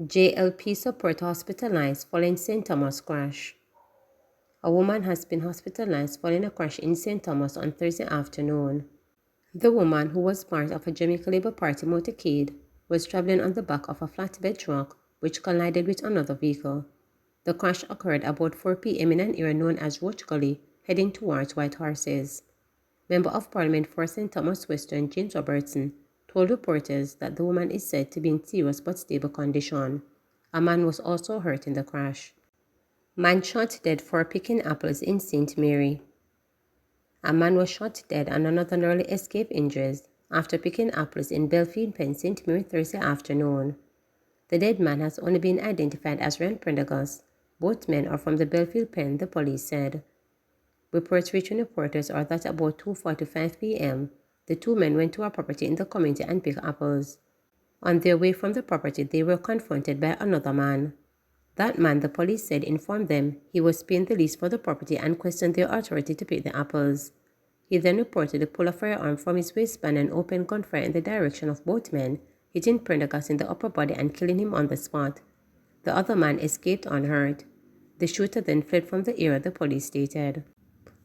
JLP supporter hospitalized following St. Thomas crash. A woman has been hospitalized following a crash in St. Thomas on Thursday afternoon. The woman, who was part of a Jamaica Labour Party motorcade, was traveling on the back of a flatbed truck which collided with another vehicle. The crash occurred about 4 p.m. in an area known as Roach Gully, heading towards White Horses. Member of Parliament for St. Thomas Western James Robertson told reporters that the woman is said to be in serious but stable condition. A man was also hurt in the crash. Man shot dead for picking apples in St. Mary. A man was shot dead and another narrowly escaped injuries after picking apples in Belfield Pen, St. Mary Thursday afternoon. The dead man has only been identified as Ren Prendergast. Both men are from the Belfield Pen, the police said. Reports reaching reporters are that about 2:45 p.m., the two men went to a property in the community and picked apples. On their way from the property, they were confronted by another man. That man, the police said, informed them he was paying the lease for the property and questioned their authority to pick the apples. He then reportedly pulled a firearm from his waistband and opened gunfire in the direction of both men, hitting Prendergast in the upper body and killing him on the spot. The other man escaped unhurt. The shooter then fled from the area, the police stated.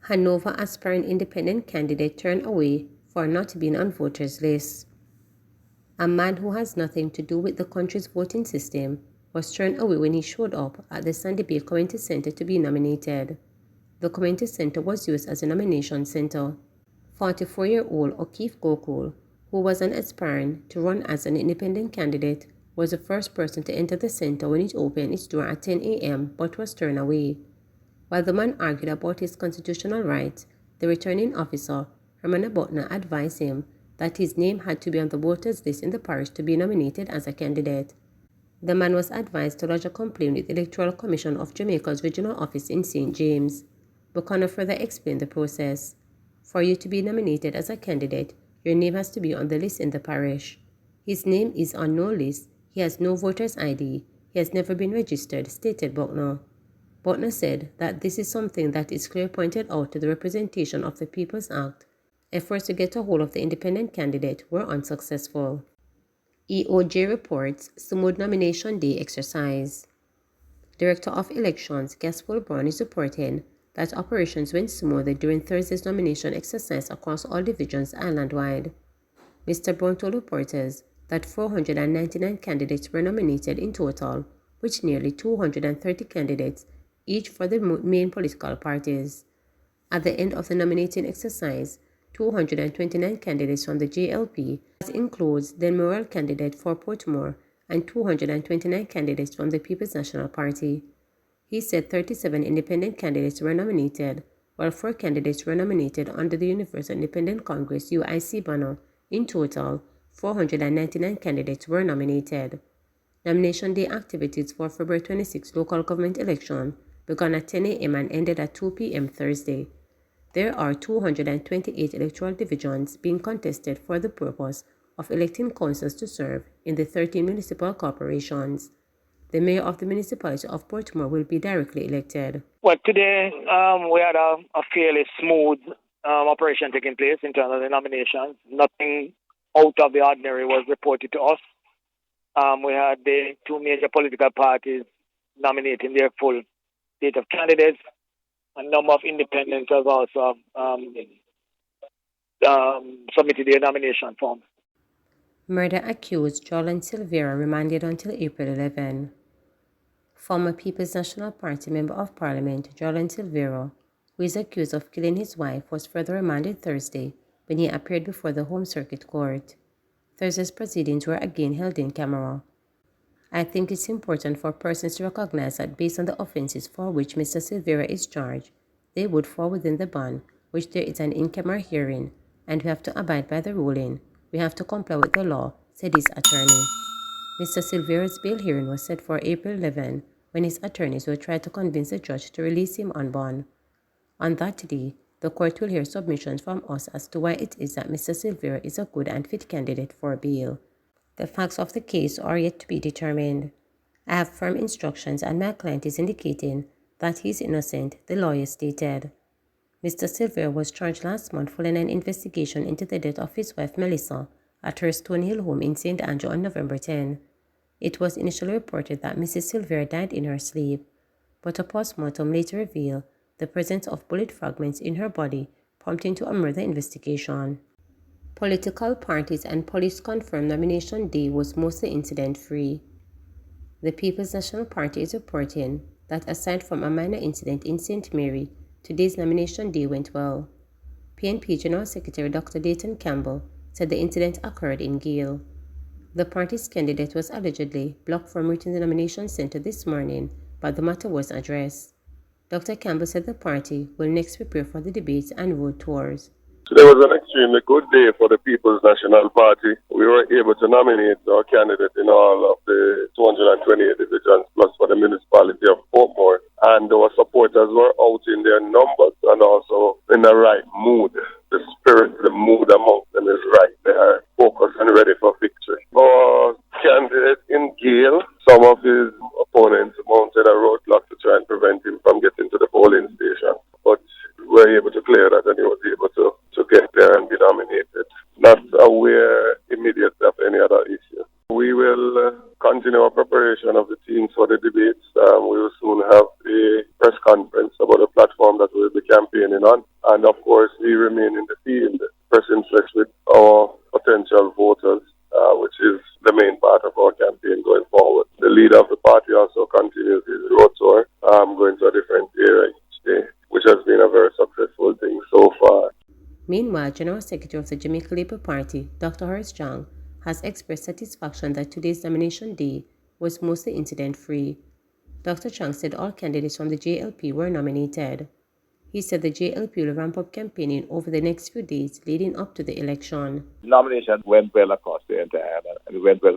Hanover aspiring independent candidate turned away for not being on voters' lists. A man who has nothing to do with the country's voting system was turned away when he showed up at the Sandy Bay Community Center to be nominated. The community center was used as a nomination center. 44-year-old O'Keefe Gokul, who was an aspirant to run as an independent candidate, was the first person to enter the center when it opened its door at 10 a.m. but was turned away. While the man argued about his constitutional rights, the returning officer, Herman Butner, advised him that his name had to be on the voters' list in the parish to be nominated as a candidate. The man was advised to lodge a complaint with the Electoral Commission of Jamaica's regional office in St. James. Buchanan further explained the process. For you to be nominated as a candidate, your name has to be on the list in the parish. His name is on no list, he has no voter's ID, he has never been registered, stated Buchanan. Butner said that this is something that is clearly pointed out to the Representation of the People's Act. Efforts to get a hold of the independent candidate were unsuccessful. EOJ reports smooth nomination day exercise. Director of Elections Gaspol Brown is reporting that operations went smoothly during Thursday's nomination exercise across all divisions island-wide. Mr. Brown told reporters that 499 candidates were nominated in total, with nearly 230 candidates, each for the main political parties. At the end of the nominating exercise, 229 candidates from the JLP, that includes the mayoral candidate for Portmore, and 229 candidates from the People's National Party. He said 37 independent candidates were nominated, while 4 candidates were nominated under the Universal Independent Congress UIC banner. In total, 499 candidates were nominated. Nomination day activities for February 26 local government election began at 10 a.m. and ended at 2 p.m. Thursday. There are 228 electoral divisions being contested for the purpose of electing councils to serve in the 13 municipal corporations. The mayor of the municipality of Portmore will be directly elected. Well, today we had a fairly smooth operation taking place in terms of the nominations. Nothing out of the ordinary was reported to us. We had the 2 major political parties nominating their full slate of candidates. A number of independents have also submitted their nomination form. Murder accused Jolan Silvera remanded until April 11. Former People's National Party Member of Parliament Jolan Silvera, who is accused of killing his wife, was further remanded Thursday when he appeared before the Home Circuit Court. Thursday's proceedings were again held in camera. I think it's important for persons to recognize that based on the offenses for which Mr. Silvera is charged, they would fall within the ban, which there is an in-camera hearing, and we have to abide by the ruling. We have to comply with the law, said his attorney. Mr. Silvera's bail hearing was set for April 11, when his attorneys will try to convince the judge to release him on bond. On that day, the court will hear submissions from us as to why it is that Mr. Silvera is a good and fit candidate for bail. The facts of the case are yet to be determined. I have firm instructions and my client is indicating that he is innocent, the lawyer stated. Mr. Silver was charged last month following an investigation into the death of his wife Melissa at her Stonehill home in St. Andrew on November 10. It was initially reported that Mrs. Silver died in her sleep, but a postmortem later revealed the presence of bullet fragments in her body, prompting to a murder investigation. Political parties and police confirmed nomination day was mostly incident-free. The People's National Party is reporting that aside from a minor incident in St. Mary, today's nomination day went well. PNP General Secretary Dr. Dayton Campbell said the incident occurred in Gale. The party's candidate was allegedly blocked from reaching the nomination center this morning, but the matter was addressed. Dr. Campbell said the party will next prepare for the debates and road tours. Today was an extremely good day for the People's National Party. We were able to nominate our candidate in all of the 228 divisions, plus for the municipality of Portmore. And our supporters were out in their numbers and also in the right mood. The spirit, the mood amongst them is right. They are focused and ready for victory. Our candidate in Gale, some of his opponents mounted a roadblock to try and prevent him from getting to the polling station. But we were able to clear that and he was able to get there and be nominated. Not aware immediately of any other issue. We will continue our preparation of the teams for the debates. We will soon have a press conference about the platform that we'll be campaigning on. And of course, we remain in the field, pressing flex with our potential voters, which is the main part of our campaign going forward. The leader of the party also continues his road tour, going to a different area each day, which has been a very successful thing so far. Meanwhile, General Secretary of the Jamaica Labour Party, Dr. Horace Jang, has expressed satisfaction that today's nomination day was mostly incident-free. Dr. Chang said all candidates from the JLP were nominated. He said the JLP will ramp up campaigning over the next few days leading up to the election. Nomination went well across the entire island, and it went well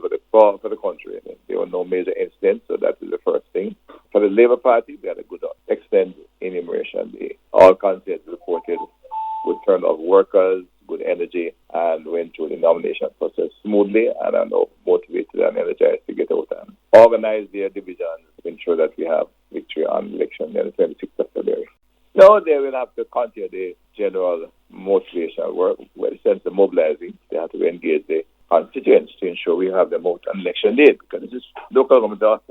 for the country. There were no major incidents, so that is the first thing. For the Labour Party, we had a good extended enumeration day. All candidates reported good turnout of workers, good energy, and went through the nomination process smoothly, and are now motivated and energized to get out and organize their divisions to ensure that we have victory on election on the 26th of February. No, they will have to continue the general motivational work, where the sense of mobilizing. They have to engage the constituents to ensure we have them out on election day, because this is local government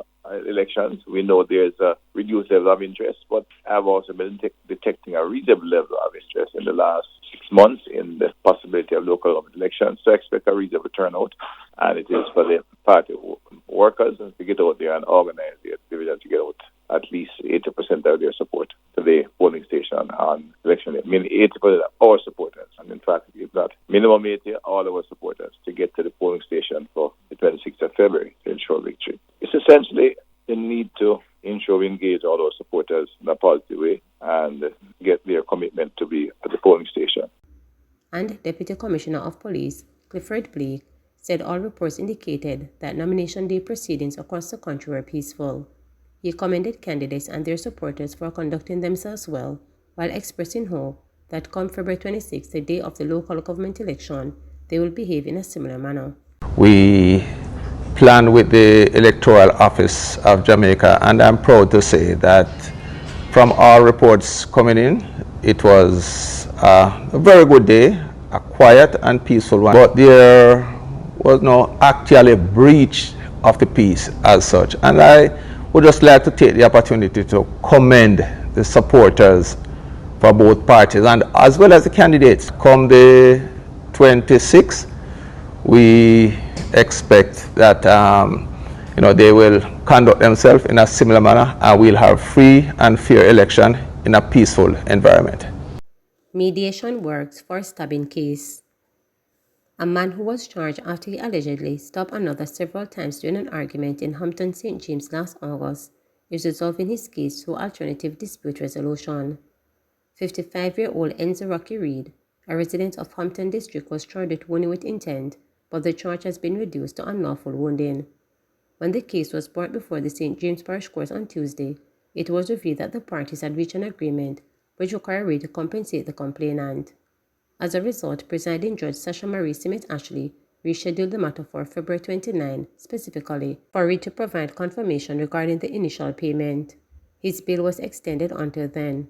elections. We know there's a reduced level of interest, but I've also been detecting a reasonable level of interest in the last 6 months in the possibility of local government elections. So I expect a reasonable turnout, and it is for the party workers to get out there and organize their division to get out at least 80% of their support to the polling station on election day. I mean, 80% of our supporters, and in fact, if not minimum 80, all our supporters to get to the polling station for the 26th of February to ensure victory. It's essentially the need to ensure we engage all our supporters in a positive way and get their commitment to be at the polling station. And Deputy Commissioner of Police, Clifford Blake, said all reports indicated that nomination day proceedings across the country were peaceful. He commended candidates and their supporters for conducting themselves well, while expressing hope that come February 26, the day of the local government election, they will behave in a similar manner. We plan with the Electoral Office of Jamaica, and I'm proud to say that from our reports coming in, it was a very good day, a quiet and peaceful one. But there was no actually breach of the peace as such. And I would just like to take the opportunity to commend the supporters for both parties and as well as the candidates. Come the 26th, we expect that they will conduct themselves in a similar manner, and we'll have free and fair election in a peaceful environment. Mediation works for stabbing case. A man who was charged after he allegedly stabbed another several times during an argument in Hampton St. James last August is resolving his case through alternative dispute resolution. 55-year-old Enzo Rocky Reed, a resident of Hampton District, was charged with wounding with intent, but the charge has been reduced to unlawful wounding. When the case was brought before the St. James Parish Court on Tuesday, it was revealed that the parties had reached an agreement which required Reed to compensate the complainant. As a result, Presiding Judge Sasha Marie Simmet Ashley rescheduled the matter for February 29, specifically for Reed to provide confirmation regarding the initial payment. His bail was extended until then.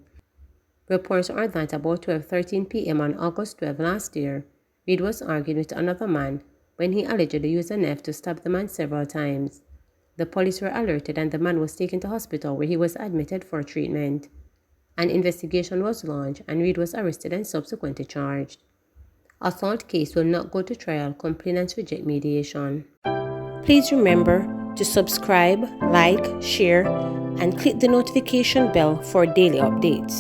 Reports are that about 12:13 p.m. on August 12 last year, Reed was arguing with another man when he allegedly used a knife to stab the man several times. The police were alerted and the man was taken to hospital where he was admitted for treatment. An investigation was launched and Reed was arrested and subsequently charged. Assault case will not go to trial. Complainants reject mediation. Please remember to subscribe, like, share, and click the notification bell for daily updates.